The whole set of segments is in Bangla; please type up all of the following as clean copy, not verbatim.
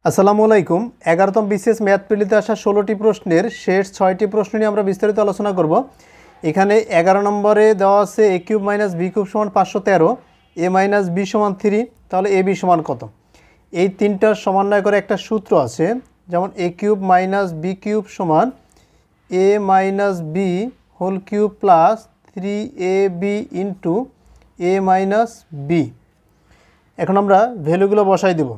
আসসালামু আলাইকুম। 11তম বিসিএস ম্যাথ প্রিলিতে আসা 16টি প্রশ্নের শেষ 6টি প্রশ্ন নিয়ে আমরা বিস্তারিত আলোচনা করব। এখানে 11 নম্বরে দেওয়া আছে a cube minus b cube সমান 513, a মাইনাস b সমান 3, তাহলে ab সমান কত? এই তিনটার সমন্বয় করে একটা সূত্র আছে, যেমন a cube minus b cube সমান a minus b whole cube plus 3ab into a minus b। এখন আমরা ভ্যালুগুলো বসাই দেব।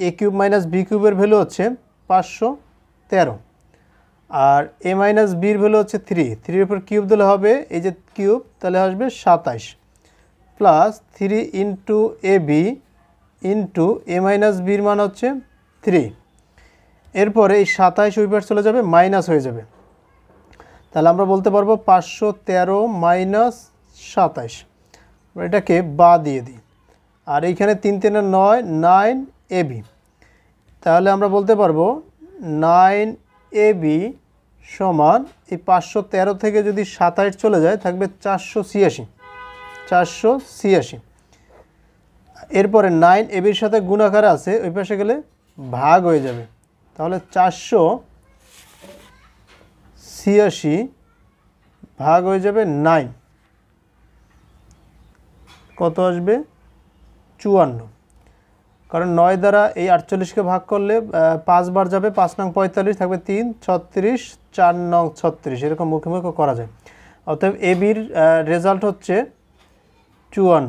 এ কিউব মাইনাস বি কিউবের ভ্যালু হচ্ছে 513 আর এ মাইনাস বির ভ্যালু হচ্ছে 3 উপর কিউব দিলে হবে এই যে কিউব, তাহলে আসবে 27 plus 3 into A B into A minus বির মান হচ্ছে 3। এরপরে এই 27 ওই পাশে চলে যাবে, মাইনাস হয়ে যাবে, তাহলে আমরা বলতে পারবো 513 মাইনাস 27। এটাকে বা দিয়ে দিই, আর এইখানে 3 3 9 9 ab, তাহলে আমরা বলতে পারবো 9ab সমান এই 513 থেকে যদি 27 চলে যায় থাকবে 486। এরপরে 9abর সাথে গুণাকার আছে, ওই পাশে গেলে ভাগ হয়ে যাবে, তাহলে 486 ভাগ হয়ে যাবে 9, কত আসবে? 54। কারণ 9 দ্বারা এই 48কে ভাগ করলে 5 বার যাবে, 5 নং 45 থাকবে 3 36, 4 নং 36, এরকম মুখে মুখে করা যায়। অতএব এবির রেজাল্ট হচ্ছে 54।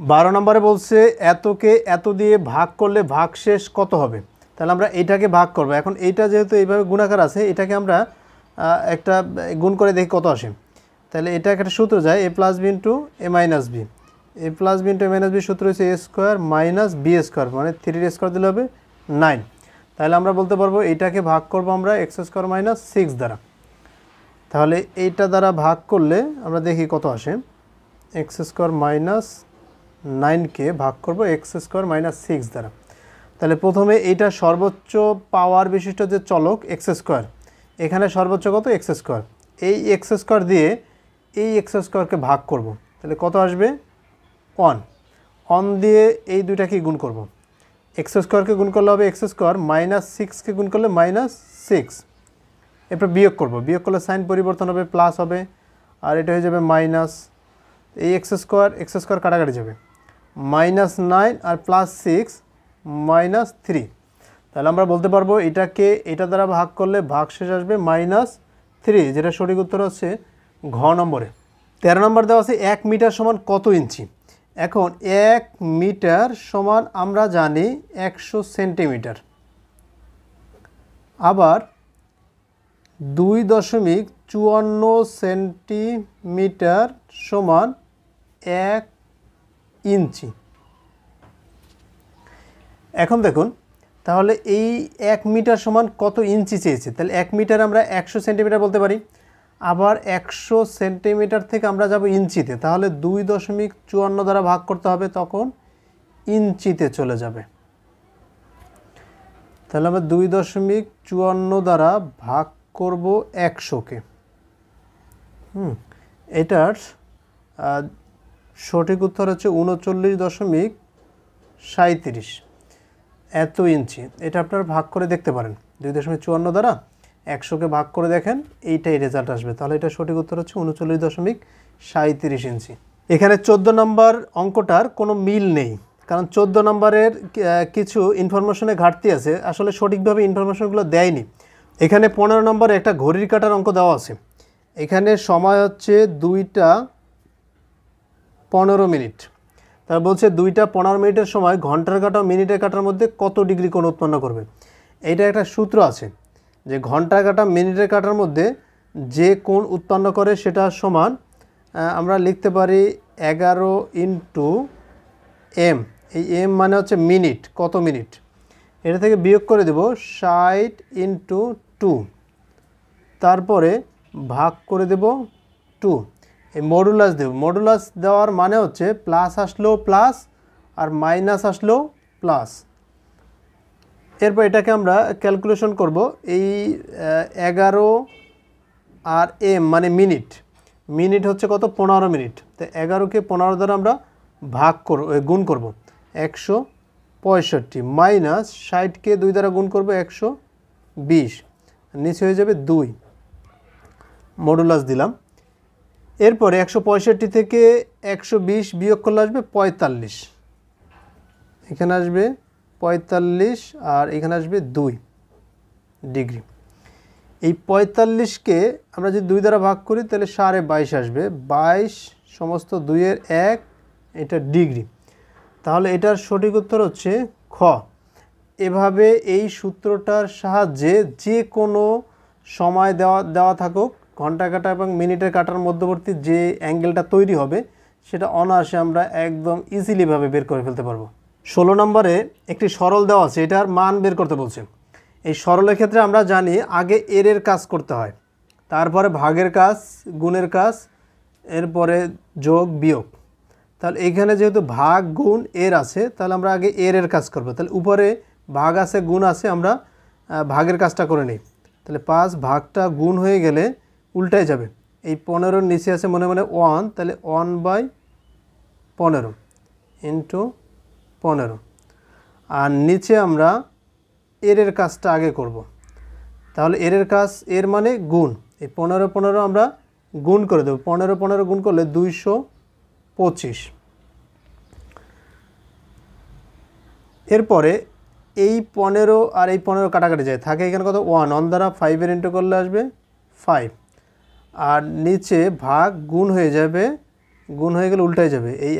12 নম্বরে বলছে এতকে এত দিয়ে ভাগ করলে ভাগশেষ কত হবে? তাহলে আমরা এইটাকে ভাগ করব। এখন এইটা যেহেতু এইভাবে গুণাকার আছে, এটাকে আমরা একটা গুণ করে দেখি কত আসে। তাহলে এটা একটা সূত্র যায় a plus B into A minus B. A plus B into A minus B সূত্র হচ্ছে A square minus B square, মানে 3 স্কোয়ার দিলে হবে 9। তাহলে আমরা বলতে পারবো এইটাকে ভাগ করব আমরা এক্স স্কোয়ার মাইনাস 6 দ্বারা। তাহলে এইটা দ্বারা ভাগ করলে আমরা দেখি কত আসে। এক্স স্কোয়ার মাইনাস 9কে ভাগ করব এক্স স্কোয়ার মাইনাস 6 দ্বারা। তাহলে প্রথমে এইটা সর্বোচ্চ পাওয়ার বিশিষ্ট যে চলক এক্স স্কোয়ার, এখানে সর্বোচ্চ কত? X square. এই এক্স স্কোয়ার দিয়ে এই এক্স স্কোয়ারকে ভাগ করব, তাহলে কত আসবে? 1 দিয়ে এই দুইটাকে গুণ করব। এক্স স্কোয়ারকে গুণ করলে হবে এক্স স্কোয়ার, মাইনাস 6কে গুণ করলে মাইনাস 6। এরপর বিয়োগ করব, বিয়োগ করলে সাইন পরিবর্তন হবে, প্লাস হবে, আর এটা হয়ে যাবে মাইনাস। এই এক্স স্কোয়ার কাটাকাটি যাবে, মাইনাস 9 আর প্লাস 6 মাইনাস 3। তাহলে আমরা বলতে পারবো এটাকে এটা দ্বারা ভাগ করলে ভাগশেষ আসবে -3, যেটা সঠিক উত্তর হচ্ছে ঘ নম্বরে। 13 নম্বর দেওয়া আছে 1 মিটার সমান কত ইঞ্চি? এখন 1 মিটার সমান আমরা জানি 100 সেন্টিমিটার, আবার 2.54 সেন্টিমিটার সমান 1 ইঞ্চি। এখন দেখুন, তাহলে এই 1 মিটার সমান কত ইঞ্চি চেয়েছে, তাহলে 1 মিটার আমরা 100 সেন্টিমিটার বলতে পারি, আবার 100 সেন্টিমিটার থেকে আমরা যাব ইঞ্চিতে, তাহলে 2.54 দ্বারা ভাগ করতে হবে, তখন ইঞ্চিতে চলে যাবে। তাহলে আমরা 2.54 দ্বারা ভাগ করব 100কে। এটার সঠিক উত্তর হচ্ছে 39.37 এত ইঞ্চি। এটা আপনারা ভাগ করে দেখতে পারেন, 2.54 দ্বারা 100কে ভাগ করে দেখেন, এইটাই রেজাল্ট আসবে। তাহলে এটা সঠিক উত্তর হচ্ছে 39.37 ইঞ্চি। এখানে 14 নম্বর অঙ্কটার কোনো মিল নেই, কারণ 14 নম্বরের কিছু ইনফরমেশনে ঘাটতি আছে, আসলে সঠিকভাবে ইনফরমেশনগুলো দেয়নি। এখানে 15 নম্বরে একটা ঘড়ির কাঁটার অঙ্ক দেওয়া আছে। এখানে সময় হচ্ছে 2টা 15 মিনিট। তার বলছে 2টা 15 মিনিটের সময় ঘন্টার কাঁটা মিনিটের কাঁটার মধ্যে কত ডিগ্রি কোণ উৎপন্ন করবে। এইটা একটা সূত্র আছে যে ঘন্টার কাঁটা মিনিটের কাঁটার মধ্যে যে কোণ উৎপন্ন করে সেটা সমান, আমরা লিখতে পারি 11 ইন্টু এম। এই এম মানে হচ্ছে মিনিট, কত মিনিট, এটা থেকে বিয়োগ করে দেব 60 ইন্টু 2, তারপরে ভাগ করে দেব 2। এই মডুলাস দেব, মডুলাস দেওয়ার মানে হচ্ছে প্লাস আসলেও প্লাস আর মাইনাস আসলেও প্লাস। এরপর এটাকে আমরা ক্যালকুলেশন করব। এই 11 আর এম মানে মিনিট, মিনিট হচ্ছে কত? 15 মিনিট। তো 11কে 15 দ্বারা আমরা ভাগ করব, গুণ করব, 100 65 মাইনাস 60কে 2 দ্বারা গুণ করব 120, নিচে হয়ে যাবে 2, মডুলাস দিলাম। এরপরে 165 থেকে 120 বিয়োগ করলে আসবে 45, এখানে আসবে 45 আর এখানে আসবে 2 ডিগ্রি। এই 45কে আমরা যদি 2 দ্বারা ভাগ করি তাহলে 22.5 আসবে, 22 সমস্ত 2 এর 1, এটা ডিগ্রি। তাহলে এটার সঠিক উত্তর হচ্ছে খ। এভাবে এই সূত্রটার সাহায্যে যে কোনো সময় দেওয়া থাকুক, ঘন্টা কাটা এবং মিনিটের কাটার মধ্যবর্তী যে অ্যাঙ্গেলটা তৈরি হবে সেটা অনায়াসে আমরা একদম ইজিলিভাবে বের করে ফেলতে পারবো। 16 নম্বরে একটি সরল দেওয়া আছে, এটার মান বের করতে বলছে। এই সরলের ক্ষেত্রে আমরা জানি আগে এর কাজ করতে হয়, তারপরে ভাগের কাজ, গুণের কাজ, এরপরে যোগ বিয়োগ। তাহলে এখানে যেহেতু ভাগ গুণ এর আছে, তাহলে আমরা আগে এর কাজ করব। তাহলে উপরে ভাগ আছে, গুণ আছে, আমরা ভাগের কাজটা করে নিই। তাহলে 5 ভাগটা গুণ হয়ে গেলে উল্টায় যাবে, এই 15-র নিচে আছে মনে মনে 1, তাহলে 1/15 ইন্টু 15, আর নিচে আমরা এর কাজটা আগে করব। তাহলে এর কাজ, এর মানে গুণ, এই 15 আমরা গুণ করে দেব, 15 গুণ করলে 225। এরপরে এই 15 আর এই 15 কাটাকাটি যায়, থাকে এখানে কত 1 দ্বারা 5-এর ইন্টু করলে আসবে 5, আর নিচে ভাগ গুণ হয়ে যাবে, গুণ হয়ে গেলে উল্টায় যাবে, এই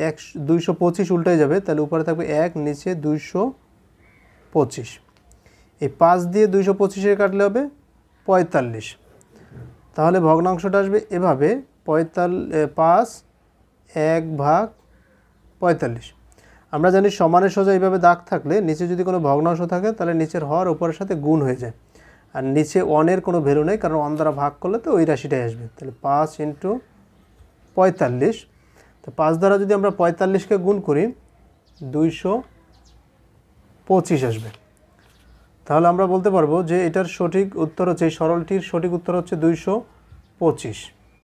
225 উল্টায় যাবে, তাহলে উপরে থাকবে 1, নিচে 225। এই 5 দিয়ে 225-এর কাটলে হবে 45। তাহলে ভগ্নাংশটা আসবে এভাবে 5 1/45। আমরা জানি সমানের সোজা এইভাবে দাগ থাকলে নিচে যদি কোনো ভগ্নাংশ থাকে তাহলে নিচের হর উপরের সাথে গুণ হয়ে যায়, আর নিচে 1-এর কোনো ভ্যালু নেই, কারণ 1 দ্বারা ভাগ করলে তো ওই রাশিটাই আসবে। তাহলে 5 ইন্টু 45, তো 5 দ্বারা যদি আমরা 45কে গুণ করি 225 আসবে। তাহলে আমরা বলতে পারবো যে এটার সঠিক উত্তর হচ্ছে, এই সরলটির সঠিক উত্তর হচ্ছে 225।